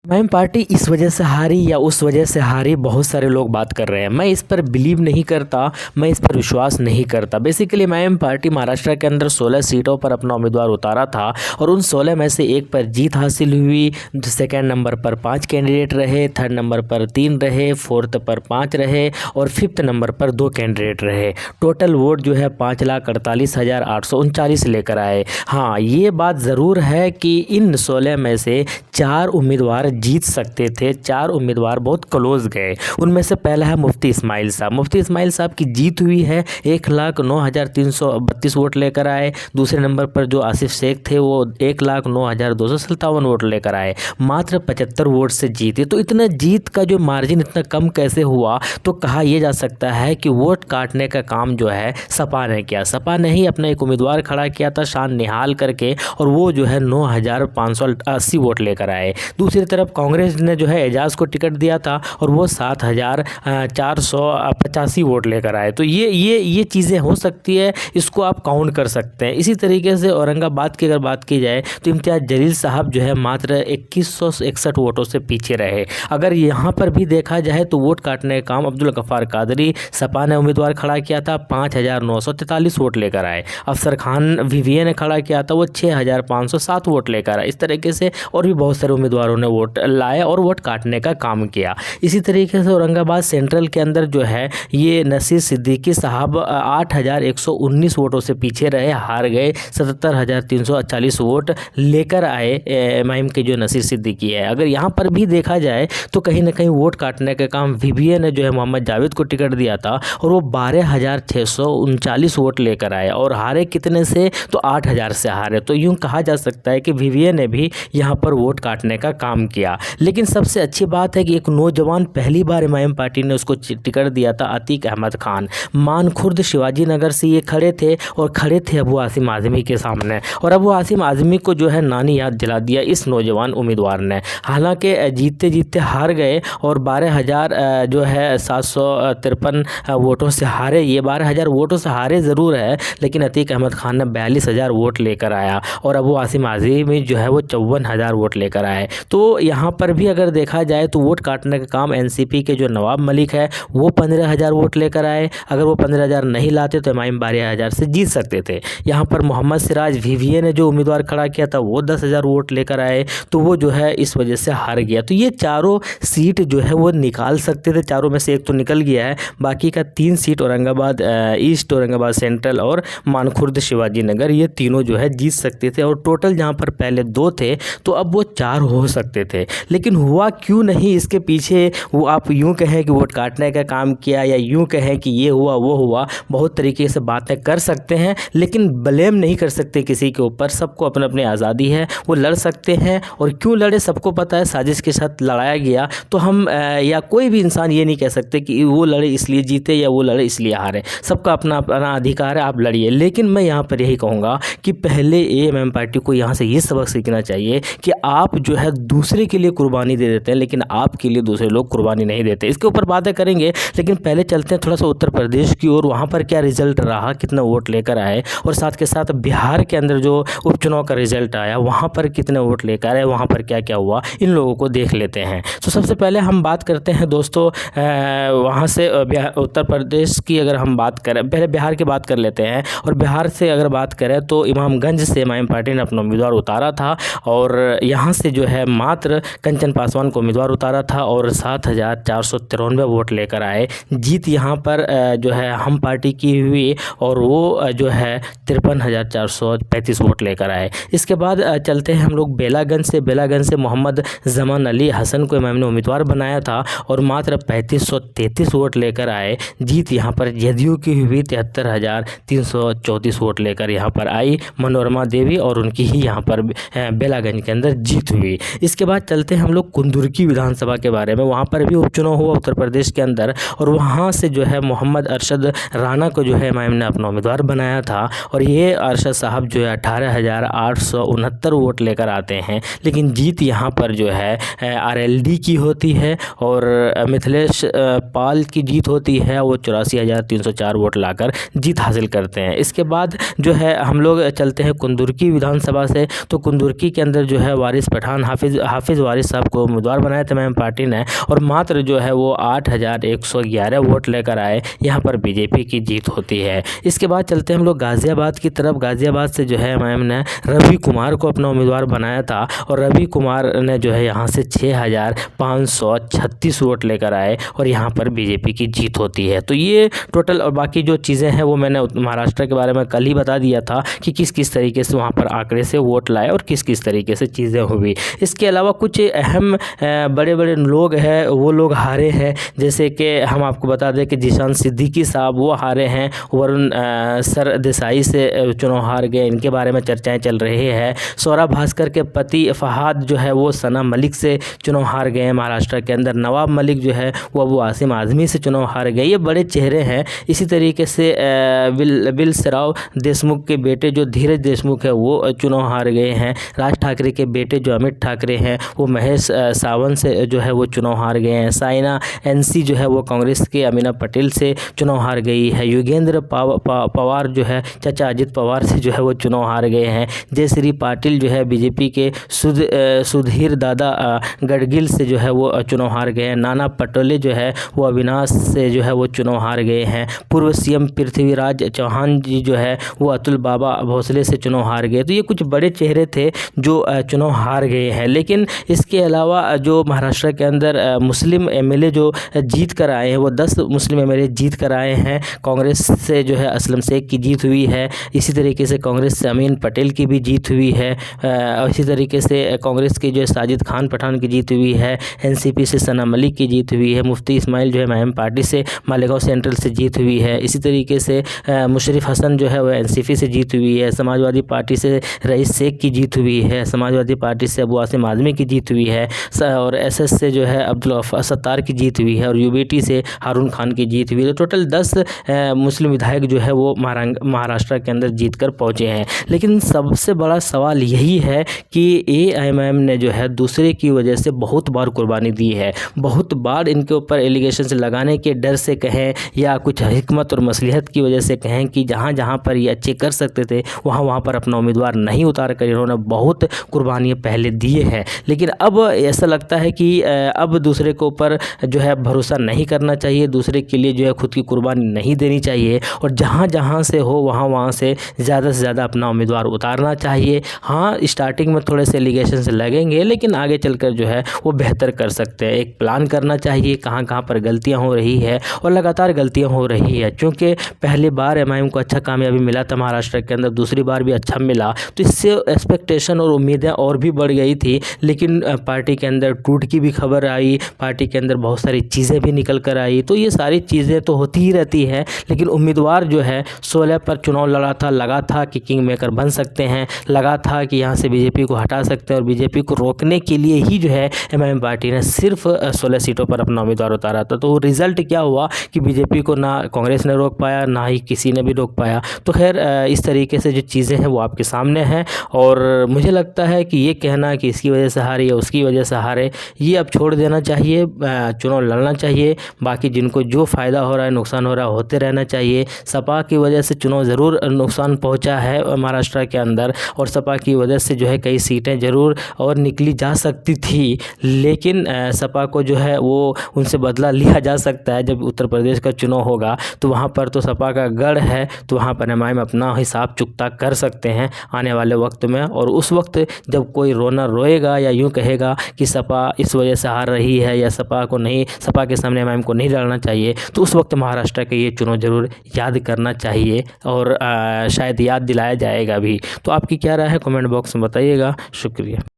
Ma'am party इस वजह से हारी या उस वजह से हारी, बहुत सारे लोग बात कर रहे हैं। मैं इस पर बिलीव नहीं करता, मैं इस पर विश्वास नहीं करता। बेसिकली मैम पार्टी महाराष्ट्र के अंदर 16 सीटों पर अपना उम्मीदवार उतारा था और उन 16 में से एक पर जीत हासिल हुई। सेकेंड नंबर पर 5 कैंडिडेट रहे, थर्ड नंबर पर 3 रहे, फोर्थ पर 5 रहे और फिफ्थ नंबर पर 2 कैंडिडेट रहे। टोटल वोट जो है 5,48,839 लेकर आए। हाँ, ये बात ज़रूर है कि इन 16 में से 4 उम्मीदवार जीत सकते थे, 4 उम्मीदवार बहुत क्लोज गए। उनमें से पहला है मुफ्ती इस्माइल साहब। मुफ्ती इस्माइल साहब की जीत हुई है, 1,09,332 वोट लेकर आए। दूसरे नंबर पर जो आसिफ शेख थे वो 1,09,257 वोट लेकर आए, मात्र 75 वोट से जीते। तो इतना जीत का जो मार्जिन इतना कम कैसे हुआ? तो कहा यह जा सकता है कि वोट काटने का काम जो है सपा ने किया। सपा ने ही अपना एक उम्मीदवार खड़ा किया था शान निहाल करके, और वो जो है 9,580 वोट लेकर आए। दूसरी तरफ कांग्रेस ने जो है एजाज को टिकट दिया था और वो 7,485 वोट लेकर आए। तो ये चीज़ें हो सकती है, इसको आप काउंट कर सकते हैं। इसी तरीके से औरंगाबाद की अगर बात की जाए तो इम्तियाज़ जलील साहब जो है मात्र 2161 वोटों से पीछे रहे। अगर यहाँ पर भी देखा जाए तो वोट काटने का काम अब्दुल गफ्फार कादरी, सपा ने उम्मीदवार खड़ा किया था, 5,943 वोट लेकर आए। अफसर खान वीवीए ने खड़ा किया था, वो 6,507 वोट लेकर आए। इस तरीके से और भी बहुत सारे उम्मीदवारों ने वोट लाए और वोट काटने का काम किया। इसी तरीके से औरंगाबाद सेंट्रल के अंदर जो है ये नसीर सिद्दीकी साहब 8,119 वोटों से पीछे रहे, हार गए। 77,340 वोट लेकर आए एमआईएम के जो नसीर सिद्दीकी है। अगर यहाँ पर भी देखा जाए तो कहीं ना कहीं वोट काटने का काम वीवीए ने जो है मोहम्मद जावेद को टिकट दिया था और वो 12,639 वोट लेकर आए और हारे कितने से? तो 8,000 से हारे। तो यूँ कहा जा सकता है कि वीवीए ने भी यहाँ पर वोट काटने का काम किया। लेकिन सबसे अच्छी बात है कि एक नौजवान पहली बार एमआईएम पार्टी ने उसको टिकट दिया था, अतीक अहमद खान। मानखुर्द शिवाजी नगर से ये खड़े थे और खड़े थे अबू आसिम आज़मी के सामने, और अबू आसिम आज़मी को जो है नानी याद दिला दिया इस नौजवान उम्मीदवार ने। हालांकि जीतते जीतते हार गए और 12,000 जो है 753 वोटों से हारे। ये 12,000 वोटों से हारे ज़रूर है, लेकिन अतीक अहमद खान ने 42,000 वोट लेकर आया और अबू आसिम आज़मी जो है वो 54,000 वोट लेकर आए। तो यहाँ पर भी अगर देखा जाए तो वोट काटने का काम एनसीपी के जो नवाब मलिक है वो 15,000 वोट लेकर आए। अगर वो 15,000 नहीं लाते तो एमआईएम 12,000 से जीत सकते थे। यहाँ पर मोहम्मद सिराज वीवीए ने जो उम्मीदवार खड़ा किया था वो 10,000 वोट लेकर आए, तो वो जो है इस वजह से हार गया। तो ये चारों सीट जो है वो निकाल सकते थे, चारों में से एक तो निकल गया है, बाकी का 3 seat Aurangabad east, Aurangabad central और मानखुर्द शिवाजी नगर, ये तीनों जो है जीत सकते थे। और टोटल जहाँ पर पहले 2 थे तो अब वो 4 हो सकते थे। लेकिन हुआ क्यों नहीं, इसके पीछे वो आप यूँ कहें कि वोट काटने का काम किया या यूँ कहें कि ये हुआ वो हुआ, बहुत तरीके से बातें कर सकते हैं, लेकिन ब्लेम नहीं कर सकते किसी के ऊपर। सबको अपनी अपनी आज़ादी है, वो लड़ सकते हैं और क्यों लड़े सबको पता है, साजिश के साथ लड़ाया गया। तो हम या कोई भी इंसान ये नहीं कह सकते कि वो लड़े इसलिए जीते या वो लड़े इसलिए हारे। सबका अपना अपना अधिकार है, आप लड़िए। लेकिन मैं यहाँ पर यही कहूँगा कि पहले एएमएम पार्टी को यहाँ से ये सबक सीखना चाहिए कि आप जो है दूसरे के लिए कुर्बानी दे देते हैं, लेकिन आपके लिए दूसरे लोग कुर्बानी नहीं देते। इसके ऊपर बातें करेंगे, लेकिन पहले चलते हैं थोड़ा सा उत्तर प्रदेश की ओर। वहाँ पर क्या रिजल्ट रहा, कितना वोट लेकर आए, और साथ के साथ बिहार के अंदर जो उपचुनाव का रिजल्ट आया वहाँ पर कितने वोट लेकर आए, वहाँ पर क्या क्या हुआ, इन लोगों को देख लेते हैं। तो सबसे पहले हम बात करते हैं दोस्तों वहाँ से उत्तर प्रदेश की अगर हम बात करें, पहले बिहार की बात कर लेते हैं। और बिहार से अगर बात करें तो इमामगंज से एमआईएम पार्टी ने अपना उम्मीदवार उतारा था और यहाँ से जो है मात्र कंचन पासवान को उम्मीदवार उतारा था और 7,493 वोट लेकर आए। जीत यहाँ पर जो है हम पार्टी की हुई और वो जो है 53,435 वोट लेकर आए। इसके बाद चलते हैं हम लोग बेलागंज से। बेलागंज से मोहम्मद जमान अली हसन को इमाम ने उम्मीदवार बनाया था और मात्र 3533 वोट लेकर आए। जीत यहाँ पर जदयू की हुई 73,334 वोट लेकर यहाँ पर आई। मनोरमा देवी और उनकी ही यहाँ पर बेलागंज के अंदर जीत हुई। इसके बाद चलते हैं हम लोग कुंदुरकी विधानसभा के बारे में। वहाँ पर भी उपचुनाव हुआ उत्तर प्रदेश के अंदर और वहाँ से जो है मोहम्मद अरशद राणा को जो है एमआईएम ने अपना उम्मीदवार बनाया था और ये अरशद साहब जो है 18,869 वोट लेकर आते हैं। लेकिन जीत यहाँ पर जो है आरएलडी की होती है और मिथिलेश पाल की जीत होती है, वो 84,304 वोट लाकर जीत हासिल करते हैं। इसके बाद जो है हम लोग चलते हैं कुंदुरकी विधानसभा से। तो कुंदुरकी के अंदर जो है वारिस पठान हाफिज़ हाफिज़ वारिस साहब को उम्मीदवार बनाया था एमआईएम पार्टी ने और मात्र जो है वो 8111 वोट लेकर आए। यहाँ पर बीजेपी की जीत होती है। इसके बाद चलते हैं हम लोग गाज़ियाबाद की तरफ। गाज़ियाबाद से जो है एमआईएम ने रवि कुमार को अपना उम्मीदवार बनाया था और रवि कुमार ने जो है यहाँ से 6536 वोट लेकर आए और यहाँ पर बीजेपी की जीत होती है। तो ये टोटल और बाकी जो चीज़ें हैं वो मैंने महाराष्ट्र के बारे में कल ही बता दिया था कि किस किस तरीके से वहाँ पर आंकड़े से वोट लाए और किस किस तरीके से चीज़ें हुई। इसके अलावा कुछ अहम बड़े बड़े लोग हैं वो लोग हारे हैं, जैसे कि हम आपको बता दें कि जिशान सिद्दीकी साहब वो हारे हैं, वरुण सरदेसाई से चुनाव हार गए, इनके बारे में चर्चाएं चल रही है। सौरभ भास्कर के पति फहाद जो है वो सना मलिक से चुनाव हार गए हैं महाराष्ट्र के अंदर। नवाब मलिक जो है वो अबू आसिम आज़मी से चुनाव हार गए। ये बड़े चेहरे हैं। इसी तरीके से विलासराव देशमुख के बेटे जो धीरज देशमुख है वो चुनाव हार गए हैं। राज ठाकरे के बेटे जो अमित ठाकरे हैं वो महेश सावंत से जो है वो चुनाव हार गए हैं। साइना एनसी जो है वो कांग्रेस के अमीना पटेल से चुनाव हार गई है। योगेंद्र पवार जो है चाचा अजित पवार से जो है वो चुनाव हार गए हैं। जयश्री पाटिल जो है बीजेपी के सुधीर दादा गडगिल से जो है वो चुनाव हार गए हैं। नाना पटोले जो है वो अविनाश से जो है वो चुनाव हार गए हैं। पूर्व सीएम पृथ्वीराज चौहान जी जो है वो अतुल बाबा भोसले से चुनाव हार गए। तो ये कुछ बड़े चेहरे थे जो चुनाव हार गए हैं। लेकिन इसके अलावा जो महाराष्ट्र के अंदर मुस्लिम एमएलए जो जीत कर आए हैं वो 10 मुस्लिम एमएलए जीत कर आए हैं। कांग्रेस से जो है असलम शेख की जीत हुई है। इसी तरीके से कांग्रेस से अमीन पटेल की भी जीत हुई है। इसी तरीके से कांग्रेस की जो साजिद खान पठान की जीत हुई है। एनसीपी से सना मलिक की जीत हुई है। मुफ्ती इस्माइल जो है एमआईएम पार्टी से मालेगांव सेंट्रल से जीत हुई है। इसी तरीके से मुशर्रफ हसन जो है वह एनसीपी से जीत हुई है। समाजवादी पार्टी से रईस शेख की जीत हुई है। समाजवादी पार्टी से अबू आसिम आज़मी की जीत हुई है और एसएस से जो है अब्दुल सत्तार की जीत हुई है और यूबीटी से हारून खान की जीत हुई है। तो टोटल 10 मुस्लिम विधायक जो है वो महाराष्ट्र के अंदर जीत कर पहुँचे हैं। लेकिन सबसे बड़ा सवाल यही है कि एआईएमआईएम ने जो है दूसरे की वजह से बहुत बार कुर्बानी दी है। बहुत बार इनके ऊपर एलिगेशन से लगाने के डर से कहें या कुछ हिकमत और मसलिहत की वजह से कहें कि जहाँ जहाँ पर ये अच्छे कर सकते थे वहाँ पर अपना उम्मीदवार नहीं उतार कर इन्होंने बहुत कुर्बानियाँ पहले दिए हैं। लेकिन अब ऐसा लगता है कि अब दूसरे के ऊपर जो है भरोसा नहीं करना चाहिए, दूसरे के लिए जो है खुद की कुर्बानी नहीं देनी चाहिए और जहाँ जहाँ से हो वहाँ से ज़्यादा अपना उम्मीदवार उतारना चाहिए। हाँ, स्टार्टिंग में थोड़े से एलिगेशन से लगेंगे लेकिन आगे चलकर जो है वो बेहतर कर सकते हैं। एक प्लान करना चाहिए कहाँ पर गलतियाँ हो रही है और लगातार गलतियाँ हो रही है। क्योंकि पहली बार एमआईएम को अच्छा कामयाबी मिला था महाराष्ट्र के अंदर, दूसरी बार भी अच्छा मिला तो इससे एक्सपेक्टेशन और उम्मीदें और भी बढ़ गई थी। लेकिन पार्टी के अंदर टूट की भी खबर आई, पार्टी के अंदर बहुत सारी चीज़ें भी निकल कर आई। तो ये सारी चीज़ें तो होती ही रहती है। लेकिन उम्मीदवार जो है 16 पर चुनाव लड़ा था, लगा था कि किंग मेकर बन सकते हैं, लगा था कि यहाँ से बीजेपी को हटा सकते हैं और बीजेपी को रोकने के लिए ही जो है एमआईएम पार्टी ने सिर्फ 16 सीटों पर अपना उम्मीदवार उतारा था। तो रिजल्ट क्या हुआ कि बीजेपी को ना कांग्रेस ने रोक पाया ना ही किसी ने भी रोक पाया। तो खैर इस तरीके से जो चीज़ें हैं वो आपके सामने हैं और मुझे लगता है कि ये कहना कि इसकी वजह से हारे या उसकी वजह से हारे ये अब छोड़ देना चाहिए। चुनाव लड़ना चाहिए, बाकी जिनको जो फ़ायदा हो रहा है नुकसान हो रहा है होते रहना चाहिए। सपा की वजह से चुनाव ज़रूर नुकसान पहुंचा है महाराष्ट्र के अंदर और सपा की वजह से जो है कई सीटें ज़रूर और निकली जा सकती थी। लेकिन सपा को जो है वो उनसे बदला लिया जा सकता है। जब उत्तर प्रदेश का चुनाव होगा तो वहाँ पर तो सपा का गढ़ है, तो वहाँ पर एमआईएम अपना हिसाब चुकता कर सकते हैं आने वाले वक्त में। और उस वक्त जब कोई रोना रोएगा या यूँ कहेगा कि सपा इस वजह से हार रही है या सपा के सामने एमआईएम को नहीं लड़ना चाहिए, तो उस वक्त महाराष्ट्र के ये चुनाव ज़रूर याद करना चाहिए और शायद याद दिलाया जाएगा भी। तो आपकी क्या राय है कमेंट बॉक्स में बताइएगा। शुक्रिया।